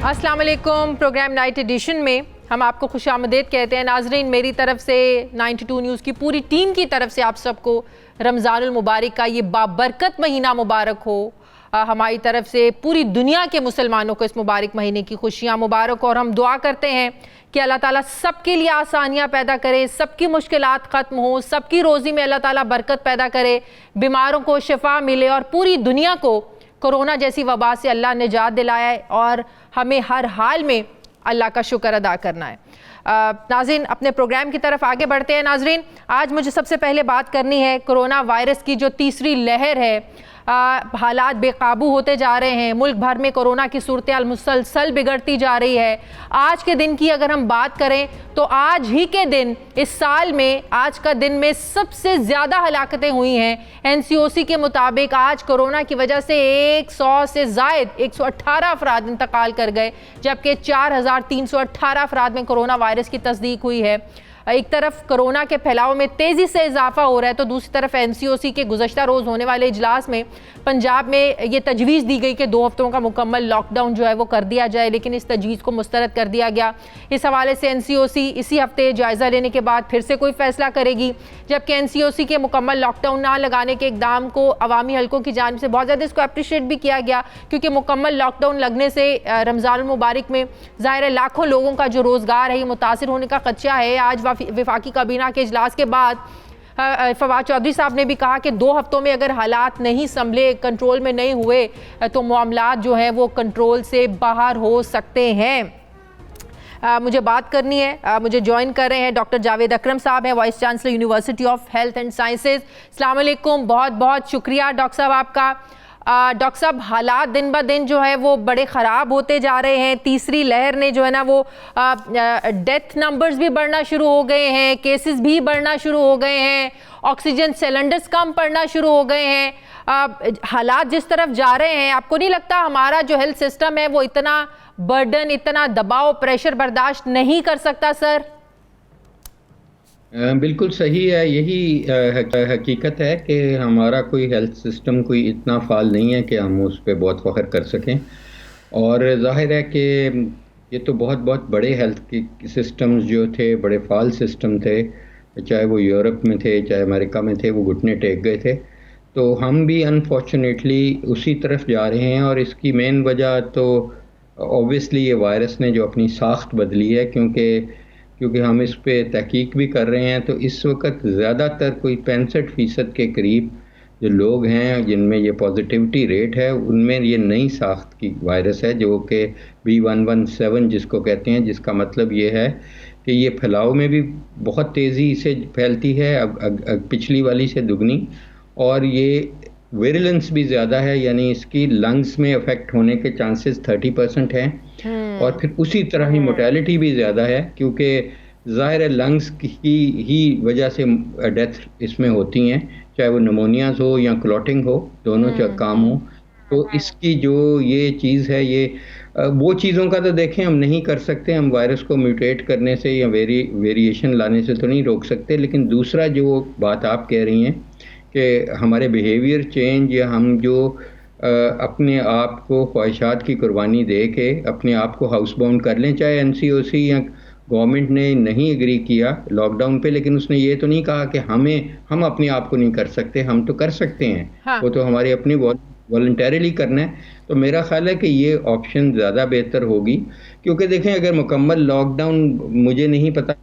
अस्सलाम वालेकुम। Programme night addition में हम आपको खुशामदीद कहते हैं। नाजरीन, मेरी तरफ से 92 न्यूज़ की पूरी टीम की तरफ से आप सबको रमज़ानुल मुबारक का ये बाबरकत महीना मुबारक हो। हमारी तरफ से पूरी दुनिया के मुसलमानों को इस मुबारक महीने की खुशियाँ मुबारक हो और हम दुआ करते हैं कि अल्लाह ताला सबके लिए आसानियाँ पैदा करे, सबकी मुश्किलात ख़त्म हो, सबकी रोज़ी में अल्लाह ताला बरकत पैदा करे, बीमारों को शिफा मिले और पूरी दुनिया को कोरोना जैसी वबा से अल्लाह निजात दिलाए और हमें हर हाल में अल्लाह का शुक्र अदा करना है। नाज़रीन, अपने प्रोग्राम की तरफ आगे बढ़ते हैं। नाज़रीन, आज मुझे सबसे पहले बात करनी है कोरोना वायरस की जो तीसरी लहर है। हालात बेकाबू होते जा रहे हैं, मुल्क भर में कोरोना की सूरत हाल मुसलसल बिगड़ती जा रही है। आज के दिन की अगर हम बात करें तो आज ही के दिन इस साल में आज का दिन में सबसे ज़्यादा हलाकतें हुई हैं। NCOC के मुताबिक आज कोरोना की वजह से 100 से ज़ायद 118 अफराद इंतकाल कर गए, जबकि 4318 अफराद में कोरोना वायरस की तस्दीक हुई है। एक तरफ कोरोना के फैलाव में तेज़ी से इजाफा हो रहा है तो दूसरी तरफ NCOC के गुज़श्ता रोज़ होने वाले इजलास में पंजाब में ये तजवीज़ दी गई कि 2 हफ्तों का मुकम्मल लॉकडाउन जो है वो कर दिया जाए, लेकिन इस तजवीज़ को मुस्तरद कर दिया गया। इस हवाले से NCOC इसी हफ्ते जायज़ा लेने के बाद फिर से कोई फ़ैसला करेगी, जबकि NCOC के मुकम्मल लॉकडाउन ना लगाने के इक़दाम को अवामी हलकों की जानिब से बहुत ज़्यादा इसको अप्रिशिएट भी किया गया, क्योंकि मुकम्मल लॉकडाउन लगने से रमज़ानुल मुबारक में ज़ाहिर है लाखों लोगों का जो रोज़गार है ये मुतासिर होने का खदशा है। आज वफाकी काबीना के इजलास के बाद फवाद चौधरी साहब ने भी कहा कि 2 हफ्तों में अगर हालात नहीं संभले, कंट्रोल में नहीं हुए तो मामलात जो हैं वो कंट्रोल से बाहर हो सकते हैं। मुझे बात करनी है, मुझे ज्वाइन कर रहे हैं डॉक्टर जावेद अकरम साहब हैं, vice chancellor university of health and sciences. अस्सलाम वालेकुम, बहुत बहुत शुक्रिया डॉक्टर साहब आपका। डॉक्टर साहब, हालात दिन ब दिन जो है वो बड़े ख़राब होते जा रहे हैं। तीसरी लहर ने जो है ना वो डेथ नंबर्स भी बढ़ना शुरू हो गए हैं, केसेस भी बढ़ना शुरू हो गए हैं, ऑक्सीजन सिलेंडर्स कम पड़ना शुरू हो गए हैं। हालात जिस तरफ जा रहे हैं, आपको नहीं लगता हमारा जो हेल्थ सिस्टम है वो इतना बर्डन, इतना दबाव, प्रेशर बर्दाश्त नहीं कर सकता? सर बिल्कुल सही है, यही हकीकत है कि हमारा कोई हेल्थ सिस्टम कोई इतना फाल नहीं है कि हम उस पर बहुत फ़ख्र कर सकें। और ज़ाहिर है कि ये तो बहुत बहुत बड़े हेल्थ के सिस्टम्स जो थे, बड़े फाल सिस्टम थे, चाहे वो यूरोप में थे चाहे अमेरिका में थे, वो घुटने टेक गए थे। तो हम भी अनफॉर्चुनेटली उसी तरफ जा रहे हैं और इसकी मेन वजह तो ऑब्वियसली ये वायरस ने जो अपनी साख्त बदली है, क्योंकि हम इस पे तहकीक भी कर रहे हैं। तो इस वक्त ज़्यादातर कोई 65% के करीब जो लोग हैं जिनमें ये पॉजिटिविटी रेट है, उनमें ये नई साख्त की वायरस है जो कि B117 जिसको कहते हैं, जिसका मतलब ये है कि ये फैलाव में भी बहुत तेज़ी से फैलती है, अब पिछली वाली से दुगनी, और ये वेरिलेंस भी ज़्यादा है, यानी इसकी लंग्स में अफेक्ट होने के चांसेस 30% हैं। और फिर उसी तरह ही मोर्टेलिटी भी ज़्यादा है, क्योंकि ज़ाहिर है लंग्स की ही वजह से डेथ इसमें होती हैं, चाहे वो निमोनियाज हो या क्लॉटिंग हो, दोनों काम हो। तो इसकी जो ये चीज़ है, ये वो चीज़ों का तो देखें हम नहीं कर सकते, हम वायरस को म्यूटेट करने से या वेरिएशन लाने से तो नहीं रोक सकते। लेकिन दूसरा जो बात आप कह रही हैं कि हमारे बिहेवियर चेंज, या हम जो अपने आप को ख्वाहिशात की कुर्बानी दे के अपने आप को हाउस बाउंड कर लें, चाहे NCOC या गवर्नमेंट ने नहीं एग्री किया लॉकडाउन पे, लेकिन उसने ये तो नहीं कहा कि हम अपने आप को नहीं कर सकते, हम तो कर सकते हैं। हाँ। वो तो हमारी अपनी वॉलंटरीली करना है। तो मेरा ख्याल है कि ये ऑप्शन ज़्यादा बेहतर होगी, क्योंकि देखें अगर मुकम्मल लॉकडाउन, मुझे नहीं पता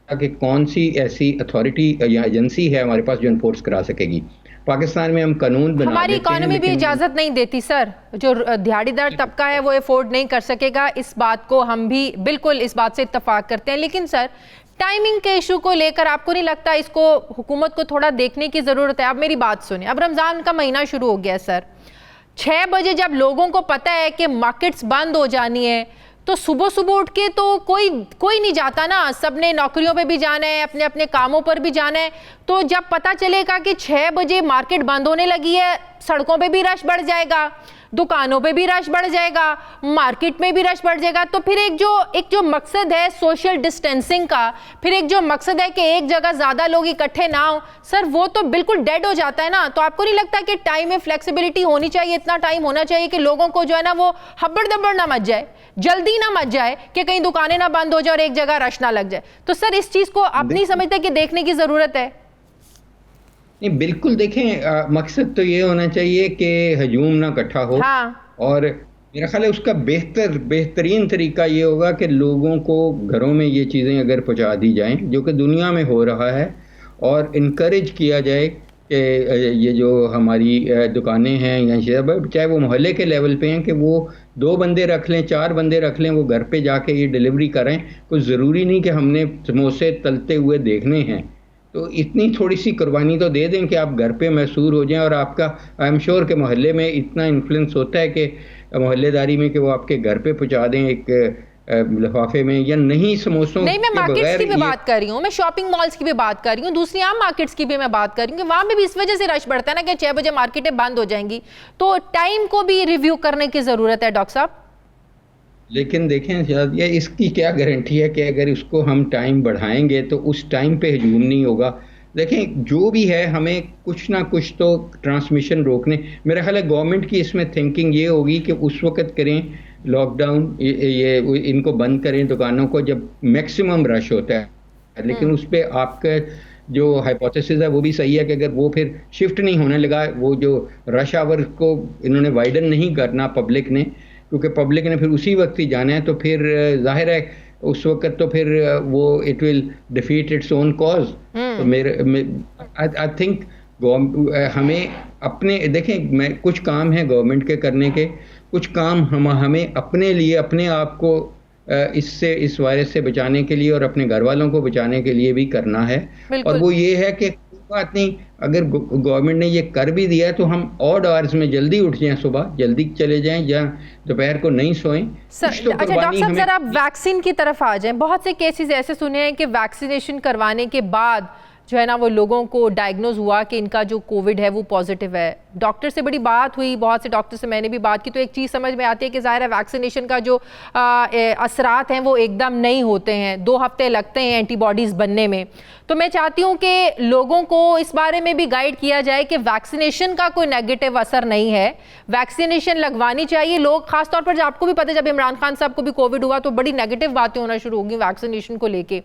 कि कौन सी ऐसी अथॉरिटी या एजेंसी है हमारे पास जो इन्फोर्स करा सकेगी। पाकिस्तान में हम कानून बना, हमारी इकोनॉमी भी इजाज़त नहीं देती सर, जो दिहाड़ीदार तबका है वो अफोर्ड नहीं कर सकेगा। इस बात को हम भी बिल्कुल इस बात से इत्तफाक करते हैं। लेकिन सर, टाइमिंग के इशू को लेकर आपको नहीं लगता इसको हुकूमत को थोड़ा देखने की ज़रूरत है? आप मेरी बात सुने, अब रमज़ान का महीना शुरू हो गया सर, 6 बजे जब लोगों को पता है कि मार्केट्स बंद हो जानी है, तो सुबह सुबह उठ के तो कोई नहीं जाता ना, सबने नौकरियों पे भी जाना है, अपने अपने कामों पर भी जाना है। तो जब पता चलेगा कि 6 बजे मार्केट बंद होने लगी है, सड़कों पे भी रश बढ़ जाएगा, दुकानों पे भी रश बढ़ जाएगा, मार्केट में भी रश बढ़ जाएगा। तो फिर एक जो मकसद है सोशल डिस्टेंसिंग का, फिर एक जो मकसद है कि एक जगह ज्यादा लोग इकट्ठे ना हो, सर वो तो बिल्कुल डेड हो जाता है ना। तो आपको नहीं लगता कि टाइम में फ्लेक्सिबिलिटी होनी चाहिए, इतना टाइम होना चाहिए कि लोगों को जो है ना वो हब्बड़ दब्बड़ ना मच जाए, जल्दी ना मच जाए कि कहीं दुकानें ना बंद हो जाए और एक जगह रश ना लग जाए। तो सर इस चीज को आप नहीं समझते कि देखने की जरूरत है? नहीं, बिल्कुल देखें, मकसद तो ये होना चाहिए कि हजूम ना इकट्ठा हो। हाँ। और मेरा ख्याल है उसका बेहतरीन तरीका ये होगा कि लोगों को घरों में ये चीज़ें अगर पहुंचा दी जाएं, जो कि दुनिया में हो रहा है, और इनकरेज किया जाए कि ये जो हमारी दुकानें हैं या चाहे वो मोहल्ले के लेवल पे हैं, कि वो 2 बंदे रख लें, 4 बंदे रख लें, वो घर पे जाके ये डिलीवरी करें। कोई ज़रूरी नहीं कि हमने समोसे तलते हुए देखने हैं। तो इतनी थोड़ी सी कुर्बानी तो दे दें कि आप घर पे मशहूर हो जाएं। और आपका आई एम श्योर कि मोहल्ले में इतना इन्फ्लुएंस होता है कि मोहल्लेदारी में, कि वो आपके घर पे पहुंचा दें एक लिफाफे में, या नहीं समोसों नहीं, मैं के मार्केट्स बगैर की भी बात कर रही हूँ, मैं शॉपिंग मॉल्स की भी बात कर रही हूँ, दूसरी आम मार्केट्स की भी मैं बात कर रही हूँ कि वहां पे भी इस वजह से रश बढ़ता है ना कि 6 बजे मार्केटें बंद हो जाएंगी। तो टाइम को भी रिव्यू करने की जरूरत है डॉक्टर साहब। लेकिन देखें शायद ये इसकी क्या गारंटी है कि अगर उसको हम टाइम बढ़ाएंगे तो उस टाइम पे हजूम नहीं होगा। देखें, जो भी है, हमें कुछ ना कुछ तो ट्रांसमिशन रोकने, मेरा ख्याल है गवर्नमेंट की इसमें थिंकिंग ये होगी कि उस वक्त करें लॉकडाउन, ये इनको बंद करें दुकानों को जब मैक्सिमम रश होता है। लेकिन उस पर आपका जो हाइपोथेसिस है वो भी सही है कि अगर वो फिर शिफ्ट नहीं होने लगा, वो जो रश आवर को इन्होंने वाइडन नहीं करना पब्लिक ने, क्योंकि पब्लिक ने फिर उसी वक्त ही जाना है, तो फिर जाहिर है उस वक्त तो फिर वो it will defeat its own cause. तो आई थिंक हमें अपने, देखें, मैं कुछ काम है गवर्नमेंट के करने के, कुछ काम हमें अपने लिए, अपने आप को इस वायरस से बचाने के लिए और अपने घर वालों को बचाने के लिए भी करना है। और वो ये है कि बात नहीं, अगर गवर्नमेंट ने ये कर भी दिया है तो हम ऑड आवर्स में जल्दी उठ जाएं, सुबह जल्दी चले जाएं, या दोपहर को नहीं सोएं। सर, अच्छा डॉक्टर साहब, सर आप वैक्सीन की तरफ आ जाएं। बहुत से केसेस ऐसे सुने हैं कि वैक्सीनेशन करवाने के बाद जो है ना वो लोगों को डायग्नोज हुआ कि इनका जो कोविड है वो पॉजिटिव है। डॉक्टर से बड़ी बात हुई, बहुत से डॉक्टर से मैंने भी बात की, तो एक चीज़ समझ में आती है कि ज़ाहिर है वैक्सीनेशन का जो असरात हैं वो एकदम नहीं होते हैं, 2 हफ्ते लगते हैं एंटीबॉडीज़ बनने में। तो मैं चाहती हूँ कि लोगों को इस बारे में भी गाइड किया जाए कि वैक्सीनेशन का कोई नेगेटिव असर नहीं है, वैक्सीनेशन लगवानी चाहिए। लोग खासतौर पर, आपको भी पता है, जब इमरान खान साहब को भी कोविड हुआ तो बड़ी नेगेटिव बातें होना शुरू होगी वैक्सीनेशन को लेके।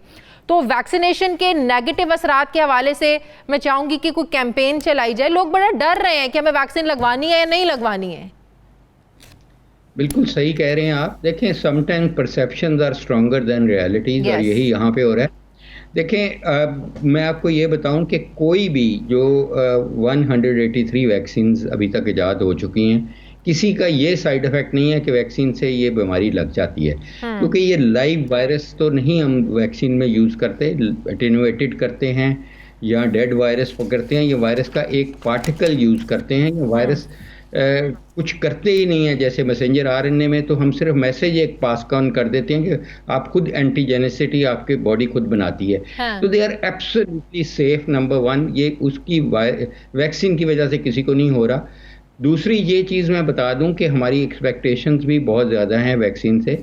तो वैक्सीनेशन के नेगेटिव असरात के हवाले से मैं चाहूंगी कि कोई कैंपेन चलाई जाए। लोग बड़ा डर रहे हैं कि हमें वैक्सीन लगवानी है या नहीं लगवानी है। बिल्कुल सही कह रहे हैं आप। देखें, sometimes perceptions are stronger than realities, और यही यहाँ पे हो रहा है। देखें, मैं आपको ये बताऊं कि कोई भी जो 183 वैक्सीन अभी तक इजाद हो चुकी हैं, किसी का ये साइड इफेक्ट नहीं है कि वैक्सीन से ये बीमारी लग जाती है, क्योंकि ये लाइव वायरस तो नहीं हम वैक्सीन में यूज़ करते, एटेन्यूएटेड करते हैं या डेड वायरस पकड़ते हैं। ये वायरस का एक पार्टिकल यूज़ करते हैं। ये वायरस कुछ करते ही नहीं है। जैसे मैसेंजर आरएनए में तो हम सिर्फ मैसेज एक पास ऑन कर देते हैं कि आप खुद एंटीजेनेसिटी आपके बॉडी खुद बनाती है। तो they are absolutely safe. Number 1, ये उसकी वैक्सीन की वजह से किसी को नहीं हो रहा। दूसरी ये चीज़ मैं बता दूं कि हमारी एक्सपेक्टेशंस भी बहुत ज़्यादा हैं वैक्सीन से।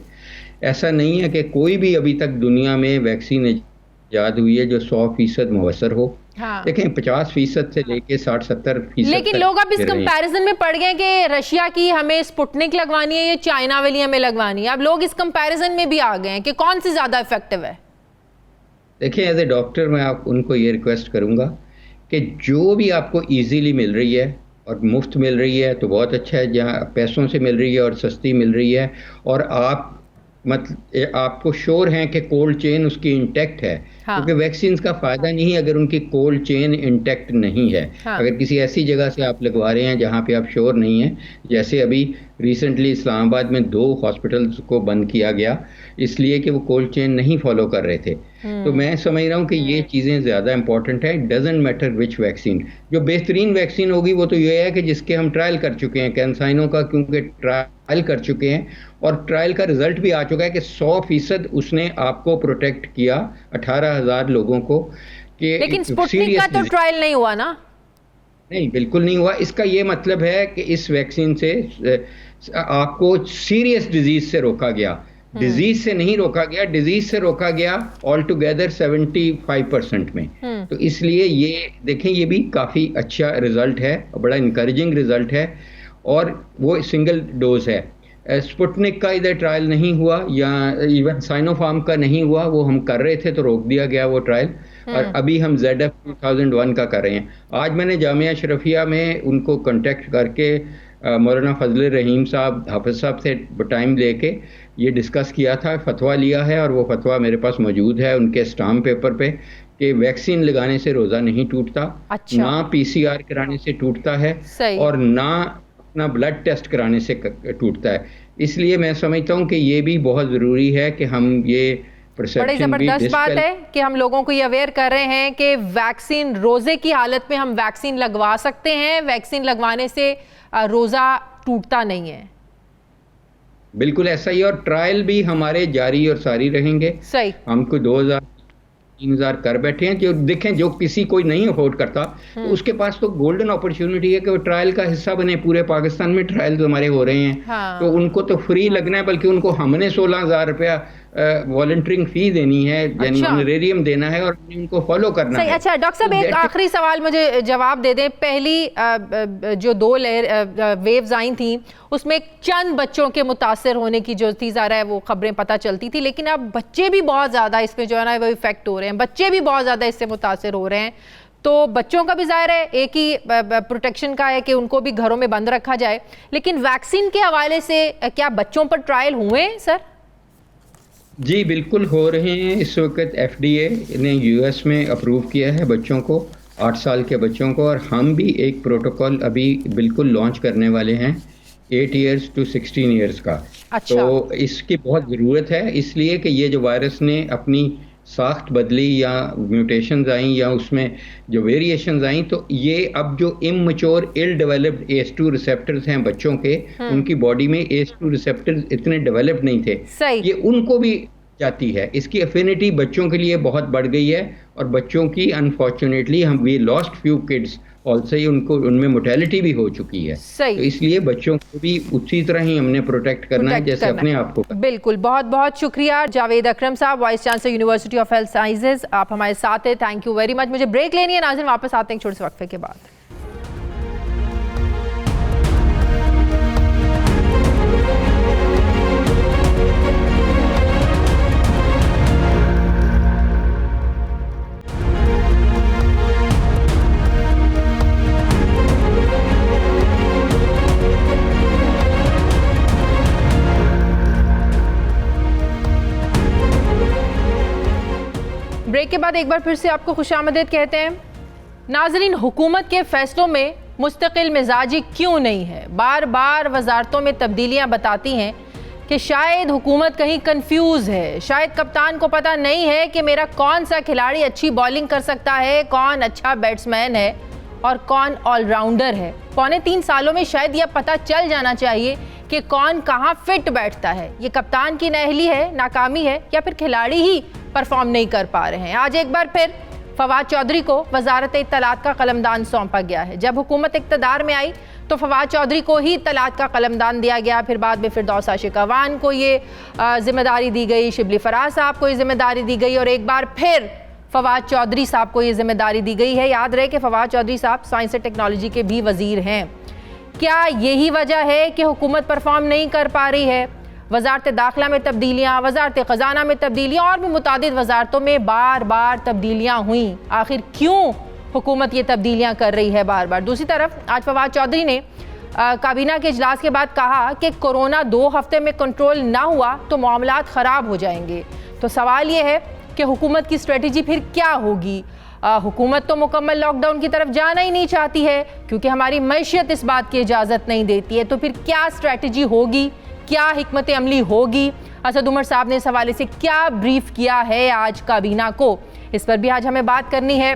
ऐसा नहीं है कि कोई भी अभी तक दुनिया में वैक्सीन ईजाद हुई है जो 100% मुवस्सर हो। हाँ। देखें, 50% से लेके 60-70%। लेकिन लोग अब इस कंपैरिजन में पड़ गए कि रशिया की हमें स्पुतनिक लगवानी है या चाइना वाली हमें लगवानी है। अब लोग इस कंपैरिजन में भी आ गए हैं कि कौन सी ज़्यादा इफेक्टिव है। देखिए, एज ए डॉक्टर मैं उनको ये रिक्वेस्ट करूँगा कि जो भी आपको ईजीली मिल रही है और मुफ्त मिल रही है तो बहुत अच्छा है। जहाँ पैसों से मिल रही है और सस्ती मिल रही है और आपको श्योर हैं कि कोल्ड चेन उसकी इंटैक्ट है, क्योंकि वैक्सीन का फ़ायदा नहीं है अगर उनकी कोल्ड चेन इंटैक्ट नहीं है। अगर किसी ऐसी जगह से आप लगवा रहे हैं जहाँ पे आप श्योर नहीं हैं, जैसे अभी रिसेंटली इस्लामाबाद में 2 हॉस्पिटल्स को बंद किया गया इसलिए कि वो कोल्ड चेन नहीं फॉलो कर रहे थे। तो मैं समझ रहा हूँ कि ये चीज़ें ज़्यादा इंपॉर्टेंट है। डजेंट मैटर विच वैक्सीन, जो बेहतरीन वैक्सीन होगी वो तो ये है कि जिसके हम ट्रायल कर चुके हैं, कैंसाइनो का, क्योंकि ट्रायल कर चुके हैं और ट्रायल का रिजल्ट भी आ चुका है कि 100% उसने आपको प्रोटेक्ट किया 18,000 लोगों को। लेकिन स्पुतनिक का तो ट्रायल नहीं हुआ ना। नहीं, बिल्कुल नहीं हुआ। इसका ये मतलब है कि इस वैक्सीन से आपको सीरियस डिजीज से रोका गया, डिजीज से नहीं रोका गया, डिजीज से रोका गया ऑल टुगेदर 75% में। तो इसलिए ये देखें, ये भी काफ़ी अच्छा रिजल्ट है, बड़ा इंकरेजिंग रिजल्ट है, और वो सिंगल डोज है। स्पुतनिक का इधर ट्रायल नहीं हुआ, या इवन साइनोफार्म का नहीं हुआ, वो हम कर रहे थे तो रोक दिया गया वो ट्रायल, और अभी हम ZF 2001 का कर रहे हैं। आज मैंने जामिया शरफिया में उनको कांटेक्ट करके मौलाना फजल रहीम साहब, हाफिज साहब से टाइम लेके ये डिस्कस किया था, फतवा लिया है, और वो फतवा मेरे पास मौजूद है उनके स्टाम्प पेपर पे, कि वैक्सीन लगाने से रोज़ा नहीं टूटता, अच्छा। ना PCR कराने से टूटता है, सही। और ना अपना ब्लड टेस्ट कराने से टूटता है। इसलिए मैं समझता हूँ कि ये भी बहुत ज़रूरी है कि हम ये बड़ी परसेप्शन भी ज़बरदस्त बात है कि हम लोगों को ये अवेयर कर रहे हैं कि वैक्सीन, रोज़े की हालत में हम वैक्सीन लगवा सकते हैं, वैक्सीन लगवाने से रोज़ा टूटता नहीं है। बिल्कुल ऐसा ही, और ट्रायल भी हमारे जारी और सारी रहेंगे। सही। हमको 2000-3000 कर बैठे हैं। जो देखें, जो किसी कोई नहीं अफोर्ड करता तो उसके पास तो गोल्डन अपॉर्चुनिटी है कि वो ट्रायल का हिस्सा बने। पूरे पाकिस्तान में ट्रायल हमारे हो रहे हैं। हाँ। तो उनको तो फ्री लगना है, बल्कि उनको हमने 16,000 रुपया वॉलंटियरिंग फी देनी है, यानी अच्छा। ऑनरेरियम देना है, और उनको फॉलो करना सही। है। अच्छा डॉक्टर साहब, एक आखिरी सवाल मुझे जवाब दे दें। पहली जो 2 वेव्स आई थी उसमें चंद बच्चों के मुतासर होने की जो थी, ज़ाहिर है वो खबरें पता चलती थी, लेकिन अब बच्चे भी बहुत ज़्यादा इसमें जो है ना वो इफेक्ट हो रहे हैं, बच्चे भी बहुत ज़्यादा इससे मुतासर हो रहे हैं। तो बच्चों का भी ज़ाहिर है एक ही प्रोटेक्शन का है कि उनको भी घरों में बंद रखा जाए, लेकिन वैक्सीन के हवाले से क्या बच्चों पर ट्रायल हुए हैं सर? जी बिल्कुल हो रहे हैं। इस वक्त FDA ने US में अप्रूव किया है बच्चों को, 8 साल के बच्चों को, और हम भी एक प्रोटोकॉल अभी बिल्कुल लॉन्च करने वाले हैं 8 ईयर्स टू 16 ईयर्स का। अच्छा। तो इसकी बहुत ज़रूरत है, इसलिए कि ये जो वायरस ने अपनी साख्त बदली, या म्यूटेशंस आई, या उसमें जो वेरिएशंस आई, तो ये अब जो immature ill developed ACE2 receptors हैं बच्चों के, उनकी बॉडी में ACE2 रिसेप्टर्स इतने डेवलप नहीं थे, सही। ये उनको भी जाती है। इसकी एफिनिटी बच्चों के लिए बहुत बढ़ गई है, और बच्चों की अनफॉर्चुनेटली हम we lost few kids also, ही उनमें मोर्टेलिटी भी हो चुकी है। सही। तो इसलिए बच्चों को भी उसी तरह ही हमने प्रोटेक्ट करना है जैसे अपने आप को। बिल्कुल। बहुत बहुत शुक्रिया जावेद अकरम साहब, vice chancellor university of health sciences, आप हमारे साथ हैं। Thank you very much. मुझे ब्रेक लेनी है नाज़रीन, वापस आते हैं छोटे से वक्फे के बाद। ब्रेक के बाद एक बार फिर से आपको खुशामदीद कहते हैं। नाजरीन, हुकूमत के फैसलों में मुस्तकिल मिजाजी क्यों नहीं है? बार बार वजारतों में तब्दीलियां बताती हैं कि शायद हुकूमत कहीं कंफ्यूज है, शायद कप्तान को पता नहीं है कि मेरा कौन सा खिलाड़ी अच्छी बॉलिंग कर सकता है, कौन अच्छा बैट्समैन है और कौन ऑलराउंडर है। पौने 3 सालों में शायद यह पता चल जाना चाहिए कि कौन कहाँ फिट बैठता है। ये कप्तान की नाअहली है, नाकामी है, या फिर खिलाड़ी ही परफॉर्म नहीं कर पा रहे हैं। आज एक बार फिर फवाद चौधरी को वजारत इत्तलात का कलमदान सौंपा गया है। जब हुकूमत इक़्तिदार में आई तो फवाद चौधरी को ही इत्तलात का कलमदान दिया गया, फिर बाद में फिरदौस आशिक अवान को ये जिम्मेदारी दी गई, शिबली फराज साहब को ये जिम्मेदारी दी गई, और एक बार फिर फवाद चौधरी साहब को ये जिम्मेदारी दी गई है। याद रहे कि फवाद चौधरी साहब साइंस और टेक्नोलॉजी के भी वजीर हैं। क्या यही वजह है कि हुकूमत परफॉर्म नहीं कर पा रही है? वजारत दाखिला में तब्दीलियाँ, वजारत ख़जाना में तब्दीलियाँ, और भी मुतादिद वजारतों में बार बार तब्दीलियाँ हुई। आखिर क्यों हुकूमत ये तब्दीलियाँ कर रही है बार बार? दूसरी तरफ आज फवाद चौधरी ने काबीना के इजलास के बाद कहा कि कोरोना 2 हफ्ते में कंट्रोल ना हुआ तो मामलात ख़राब हो जाएंगे। तो सवाल ये है कि हुकूमत की स्ट्रेटजी फिर क्या होगी? हुकूमत तो मुकम्मल लॉकडाउन की तरफ जाना ही नहीं चाहती है, क्योंकि हमारी मैशियत इस बात की इजाज़त नहीं देती है। तो फिर क्या स्ट्रेटजी होगी, क्या हिकमत अमली होगी? असद उमर साहब ने इस हवाले से क्या ब्रीफ किया है आज काबीना को, इस पर भी आज हमें बात करनी है।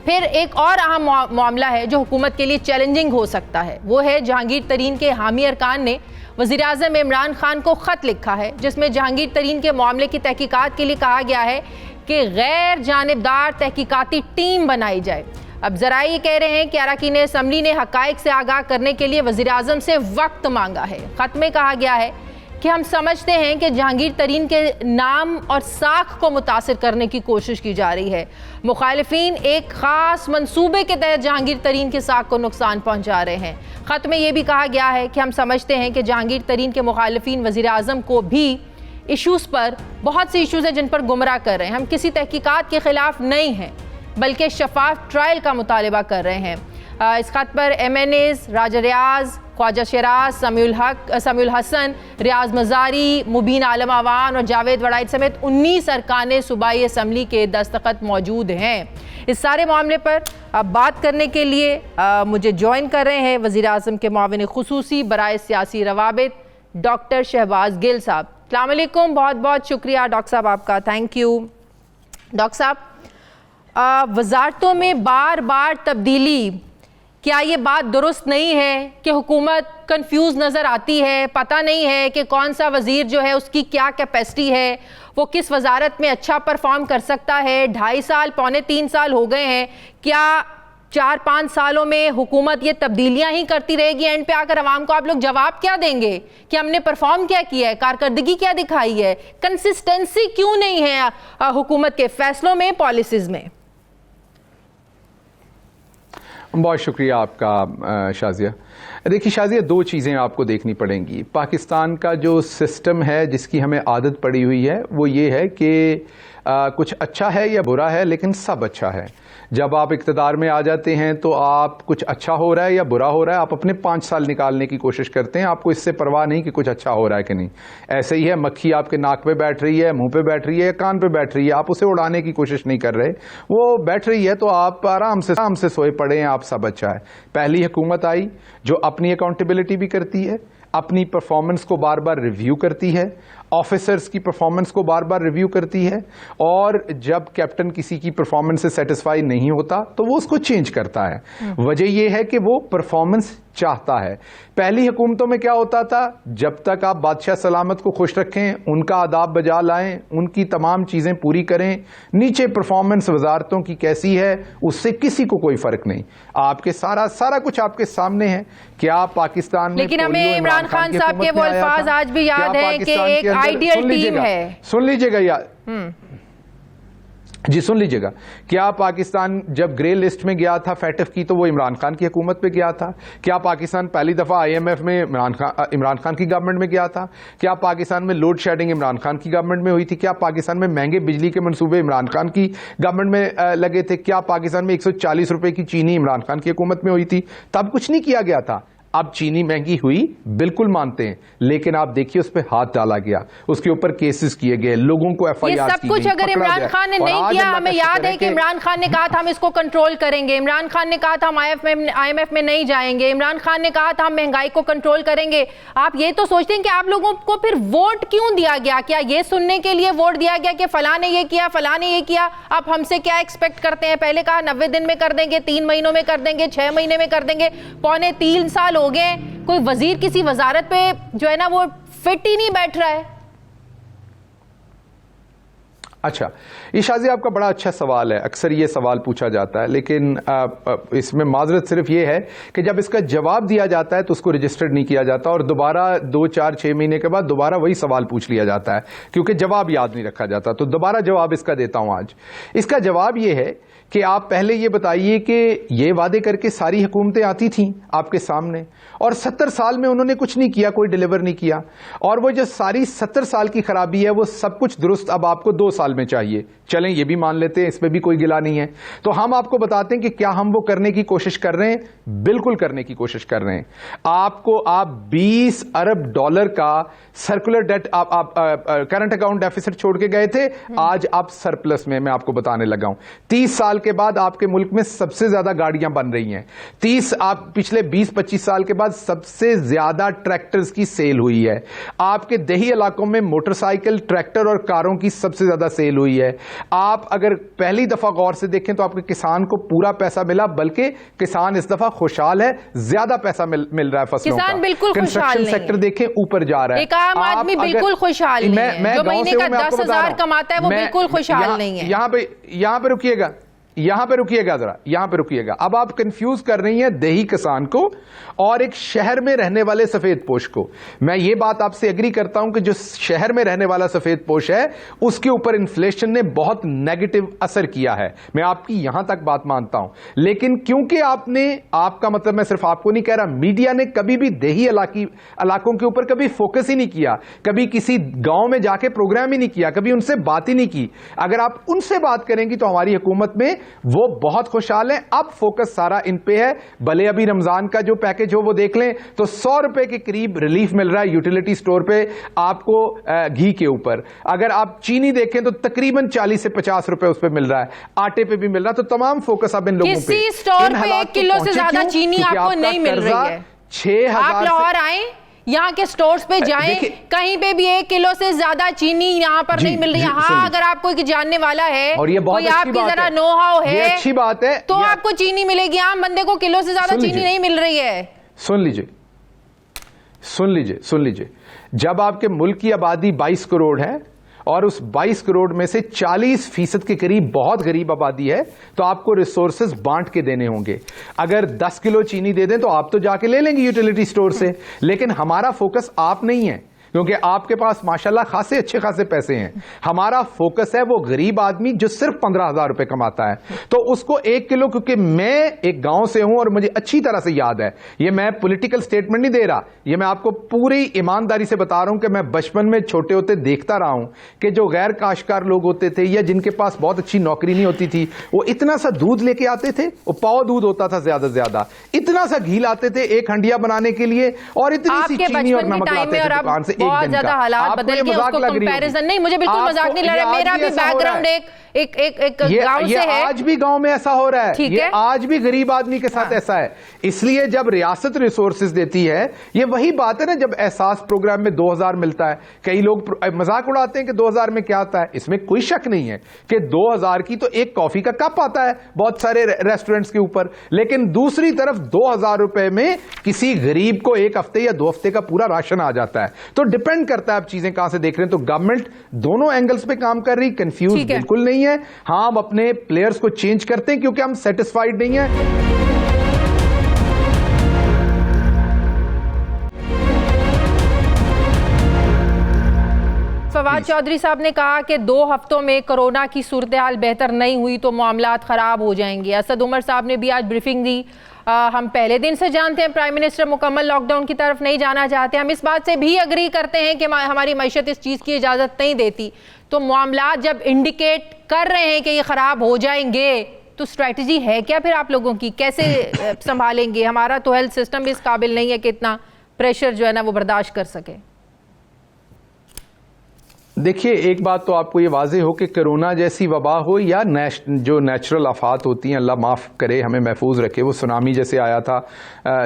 फिर एक और अहम मामला है जो हुकूमत के लिए चैलेंजिंग हो सकता है, वो है जहांगीर तरीन के हामी अरकान ने वज़ीर आज़म इमरान खान को ख़त लिखा है, जिसमें जहांगीर तरीन के मामले की तहकीकात के लिए कहा गया है कि गैर जानिबदार तहकीकाती टीम बनाई जाए। अब जरा ये कह रहे हैं कि अरकान असम्बली ने हक़ाइक़ से आगाह करने के लिए वज़ीर आज़म से वक्त मांगा है। ख़त में कहा गया है कि हम समझते हैं कि जहांगीर तरीन के नाम और साख को मुतासिर करने की कोशिश की जा रही है। मुखालिफिन एक ख़ास मंसूबे के तहत जहांगीर तरीन के साख को नुकसान पहुंचा रहे हैं। ख़त में यह भी कहा गया है कि हम समझते हैं कि जहांगीर तरीन के मुखालिफिन वज़ीर आज़म को भी इशूज़ पर, बहुत से इशूज़ हैं जिन पर गुमराह कर रहे हैं। हम किसी तहकीकात के ख़िलाफ़ नहीं हैं बल्कि शफाफ ट्रायल का मुतालबा कर रहे हैं। इस खत पर MNAs राजा रियाज, ख्वाजा शराज, समीउल हसन, रियाज मज़ारी, मुबीन आलम आवान और जावेद वड़ाइद समेत 19 अरकान सूबाई असम्बली के दस्तखत मौजूद हैं। इस सारे मामले पर अब बात करने के लिए मुझे ज्वाइन कर रहे हैं वज़ीर आज़म के मुआविन ख़ुसूसी बराए सियासी रवाबित डॉक्टर शहबाज गिल साहब। अस्सलाम वालेकुम, बहुत बहुत शुक्रिया डॉक्टर साहब आपका, थैंक यू। डॉक्टर साहब, वज़ारतों में बार बार तब्दीली, क्या ये बात दुरुस्त नहीं है कि हुकूमत कंफ्यूज नज़र आती है, पता नहीं है कि कौन सा वज़ीर जो है उसकी क्या कैपेसिटी है, वो किस वजारत में अच्छा परफॉर्म कर सकता है। 2.5 साल पौने 3 साल हो गए हैं, क्या 4-5 सालों में हुकूमत ये तब्दीलियां ही करती रहेगी? एंड पे आकर आवाम को आप लोग जवाब क्या देंगे कि हमने परफॉर्म क्या किया है, कारकर्दगी क्या दिखाई है? कंसिस्टेंसी क्यों नहीं है हुकूमत के फैसलों में, पॉलिसीज में? बहुत शुक्रिया आपका शाजिया। देखिए शाजिया, 2 चीज़ें आपको देखनी पड़ेंगी। पाकिस्तान का जो सिस्टम है जिसकी हमें आदत पड़ी हुई है वो ये है कि कुछ अच्छा है या बुरा है लेकिन सब अच्छा है। जब आप इक़्तिदार में आ जाते हैं तो आप कुछ अच्छा हो रहा है या बुरा हो रहा है, आप अपने 5 साल निकालने की कोशिश करते हैं, आपको इससे परवाह नहीं कि कुछ अच्छा हो रहा है कि नहीं। ऐसे ही है, मक्खी आपके नाक पे बैठ रही है, मुंह पे बैठ रही है या कान पे बैठ रही है, आप उसे उड़ाने की कोशिश नहीं कर रहे, वो बैठ रही है तो आप आराम से सोए पड़े हैं, आप सब अच्छा है। पहली हुकूमत आई जो अपनी अकाउंटेबिलिटी भी करती है, अपनी परफॉर्मेंस को बार बार रिव्यू करती है, ऑफिसर्स की परफॉर्मेंस को बार बार रिव्यू करती है, और जब कैप्टन किसी की परफॉर्मेंस से सेटिस्फाई नहीं होता तो वो उसको चेंज करता है। वजह यह है कि वो परफॉर्मेंस चाहता है। पहली हुकूमतों में क्या होता था, जब तक आप बादशाह सलामत को खुश रखें, उनका आदाब बजा लाएं, उनकी तमाम चीजें पूरी करें, नीचे परफॉर्मेंस वजारतों की कैसी है उससे किसी को कोई फर्क नहीं। आपके सारा कुछ आपके सामने है। क्या पाकिस्तान में, लेकिन हमें इमरान खान साहब के वो अल्फाज आज भी याद है कि एक आइडियल टीम है। सुन लीजिएगा यार, जी सुन लीजिएगा, क्या पाकिस्तान जब ग्रे लिस्ट में गया था फैटफ की तो वो इमरान खान की हुकूमत पे गया था? क्या पाकिस्तान पहली दफा IMF में इमरान खान की गवर्नमेंट में गया था? क्या पाकिस्तान में लोड शेडिंग इमरान खान की गवर्नमेंट में हुई थी? क्या पाकिस्तान में महंगे बिजली के मंसूबे इमरान खान की गवर्नमेंट में लगे थे? क्या पाकिस्तान में 140 रुपए की चीनी इमरान खान की हुकूमत में हुई थी? तब कुछ नहीं किया गया था। अब चीनी महंगी हुई, बिल्कुल मानते हैं, लेकिन आप देखिए उस पर हाथ डाला गया, उसके ऊपर केसेस किए गए, लोगों को FIR ये सब कुछ अगर इमरान खान ने नहीं किया, हमें याद है कि इमरान खान ने कहा था हम इसको कंट्रोल करेंगे, इमरान खान ने कहा था हम IMF में नहीं जाएंगे, इमरान खान ने कहा था हम महंगाई को कंट्रोल करेंगे। आप ये तो सोचते हैं कि आप लोगों को फिर वोट क्यों दिया गया? क्या ये सुनने के लिए वोट दिया गया कि फलां ने ये किया, फलां ने ये किया? आप हमसे क्या एक्सपेक्ट करते हैं? पहले कहा 90 दिन में कर देंगे, 3 महीनों में कर देंगे, 6 महीने में कर देंगे, पौने 3 साल हो गए, कोई वजीर किसी वजारत पे जो है ना वो फिट ही नहीं बैठ रहा है। अच्छा, ये शाजी आपका बड़ा अच्छा सवाल है, अक्सर ये सवाल पूछा जाता है, लेकिन इसमें माजरत सिर्फ ये है कि जब इसका जवाब दिया जाता है तो उसको रजिस्टर्ड नहीं किया जाता और दोबारा 2, 4, 6 महीने के बाद दोबारा वही सवाल पूछ लिया जाता है क्योंकि जवाब याद नहीं रखा जाता। तो दोबारा जवाब इसका देता हूं आज। इसका जवाब ये है कि आप पहले ये बताइए कि ये वादे करके सारी हुकूमतें आती थीं आपके सामने और 70 साल में उन्होंने कुछ नहीं किया, कोई डिलीवर नहीं किया, और वो जो सारी 70 साल की खराबी है वो सब कुछ दुरुस्त अब आपको 2 साल में चाहिए। चलें ये भी मान लेते हैं, इस पे भी कोई गिला नहीं है। तो हम आपको बताते हैं कि क्या हम वो करने की कोशिश कर रहे हैं? बिल्कुल करने की कोशिश कर रहे हैं। आप $20 अरब का सर्कुलर डेट, आप करंट अकाउंट डेफिसिट छोड़ के गए थे, आज आप सरप्लस में, मैं आपको बताने लगा हूं। 30 साल के बाद आपके मुल्क में सबसे ज्यादा गाड़ियां बन रही हैं। पिछले 20-25 साल के बाद सबसे ज्यादा ट्रैक्टर्स की सेल हुई है। आपके देही इलाकों में मोटरसाइकिल, ट्रैक्टर और कारों की सबसे ज्यादा सेल हुई है। आप अगर पहली दफा गौर से देखें तो आपके किसान को पूरा पैसा मिला, बल्कि किसान इस दफा खुशहाल है, ज्यादा पैसा मिल रहा है फसलों का। किसान बिल्कुल कंस्ट्रक्शन सेक्टर देखें ऊपर जा रहा है। एक आम आदमी बिल्कुल खुशहाल नहीं है, जो महीने का 10,000 कमाता है वो बिल्कुल खुशहाल नहीं है। यहां पे रुकिएगा, यहां पे रुकिएगा जरा, यहां पे रुकिएगा। अब आप कंफ्यूज कर रही हैं देही किसान को और एक शहर में रहने वाले सफेद पोश को। मैं ये बात आपसे एग्री करता हूं कि जो शहर में रहने वाला सफेद पोश है उसके ऊपर इन्फ्लेशन ने बहुत नेगेटिव असर किया है, मैं आपकी यहां तक बात मानता हूं। लेकिन क्योंकि आपका मतलब, मैं सिर्फ आपको नहीं कह रहा, मीडिया ने कभी भी देही इलाकों के ऊपर कभी फोकस ही नहीं किया, कभी किसी गांव में जाके प्रोग्राम ही नहीं किया, कभी उनसे बात ही नहीं की। अगर आप उनसे बात करेंगी तो हमारी हुकूमत में वो बहुत खुशहाल है। अब फोकस सारा इन पे है। भले अभी रमजान का जो पैकेज हो वो देख लें तो 100 रुपए के करीब रिलीफ मिल रहा है यूटिलिटी स्टोर पे आपको घी के ऊपर। अगर आप चीनी देखें तो तकरीबन 40 से 50 रुपए उस पर मिल रहा है, आटे पे भी मिल रहा है। तो तमाम फोकस अब इन लोगों पे। किसी स्टोर पे 1 किलो से ज्यादा चीनी आपको नहीं मिल रही है। 6,000 आप लाहौर आए, यहाँ के स्टोर्स पे जाएं, कहीं पे भी 1 किलो से ज्यादा चीनी यहाँ पर नहीं मिल रही है। हाँ, अगर आपको कोई जानने वाला है और ये कोई आपकी जरा नो हाउ है, अच्छी बात है, तो आपको चीनी मिलेगी। आम बंदे को किलो से ज्यादा चीनी नहीं मिल रही है। सुन लीजिए, जब आपके मुल्क की आबादी 22 करोड़ है और उस 22 करोड़ में से 40% के करीब बहुत गरीब आबादी है, तो आपको रिसोर्सेज बांट के देने होंगे। अगर 10 किलो चीनी दे दें तो आप तो जाके ले लेंगे यूटिलिटी स्टोर से, लेकिन हमारा फोकस आप नहीं है, क्योंकि आपके पास माशाल्लाह अच्छे खासे पैसे हैं। हमारा फोकस है वो गरीब आदमी जो सिर्फ 15,000 रुपए कमाता है, तो उसको 1 किलो, क्योंकि मैं एक गांव से हूं और मुझे अच्छी तरह से याद है, ये मैं पॉलिटिकल स्टेटमेंट नहीं दे रहा, ये मैं आपको पूरी ईमानदारी से बता रहा हूं कि मैं बचपन में छोटे होते देखता रहा हूं कि जो गैर काश्तकार लोग होते थे या जिनके पास बहुत अच्छी नौकरी नहीं होती थी, वो इतना सा दूध लेके आते थे, वो पाव दूध होता था ज्यादा से ज्यादा, इतना सा घी लाते थे 1 हंडिया बनाने के लिए और इतनी सी चीनी और नमक लाते थे दुकान से। बहुत ज्यादा हालात बदल गए, उसको कंपैरिजन नहीं, मुझे बिल्कुल मजाक नहीं लग रहा। मेरा भी बैकग्राउंड एक गांव से है। आज भी गांव में ऐसा हो रहा है, ये आज भी गरीब आदमी के साथ ऐसा है। इसलिए जब रियासत रिसोर्सेज देती है, ये वही बात है ना, जब एहसास प्रोग्राम में 2000 मिलता है, कई लोग मजाक उड़ाते हैं कि 2000 में क्या आता है। इसमें कोई शक नहीं है कि 2000 की तो एक कॉफी का कप आता है बहुत सारे रेस्टोरेंट्स के ऊपर, लेकिन दूसरी तरफ 2000 रुपए में किसी गरीब को 1 हफ्ते या 2 हफ्ते का पूरा राशन आ जाता है। तो डिपेंड करता है आप चीजें कहां से देख रहे हैं। तो गवर्नमेंट दोनों एंगल्स पे काम कर रही, कंफ्यूज बिल्कुल नहीं है। हाँ, हम अपने प्लेयर्स को चेंज करते हैं क्योंकि हम सेटिस्फाइड नहीं है। फवाद चौधरी साहब ने कहा कि 2 हफ्तों में कोरोना की सूरत हाल बेहतर नहीं हुई तो मामलात खराब हो जाएंगे। असद उमर साहब ने भी आज ब्रीफिंग दी। हम पहले दिन से जानते हैं प्राइम मिनिस्टर मुकम्मल लॉकडाउन की तरफ नहीं जाना चाहते। हम इस बात से भी अग्री करते हैं कि हमारी मईशत इस चीज़ की इजाज़त नहीं देती। तो मामलात जब इंडिकेट कर रहे हैं कि ये ख़राब हो जाएंगे, तो स्ट्रैटेजी है क्या फिर आप लोगों की? कैसे संभालेंगे? हमारा तो हेल्थ सिस्टम भी इस काबिल नहीं है कि इतना प्रेशर जो है ना वो बर्दाश्त कर सके। देखिए, एक बात तो आपको ये वाज़ेह हो कि कोरोना जैसी वबा हो या जो नेचुरल आफात होती हैं, अल्लाह माफ़ करे, हमें महफूज रखे, वो सुनामी जैसे आया था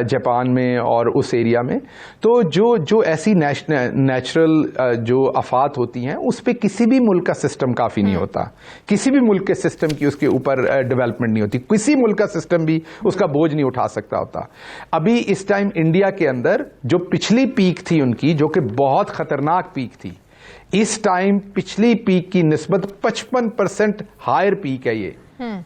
जापान में और उस एरिया में, तो जो ऐसी नेचुरल जो आफात होती हैं उस पर किसी भी मुल्क का सिस्टम काफ़ी नहीं होता, किसी भी मुल्क के सिस्टम की उसके ऊपर डेवलपमेंट नहीं होती, किसी मुल्क का सिस्टम भी उसका बोझ नहीं उठा सकता होता। अभी इस टाइम इंडिया के अंदर जो पिछली पीक थी उनकी, जो कि बहुत ख़तरनाक पीक थी, इस टाइम पिछली पीक की निस्बत 55% हायर पीक है। ये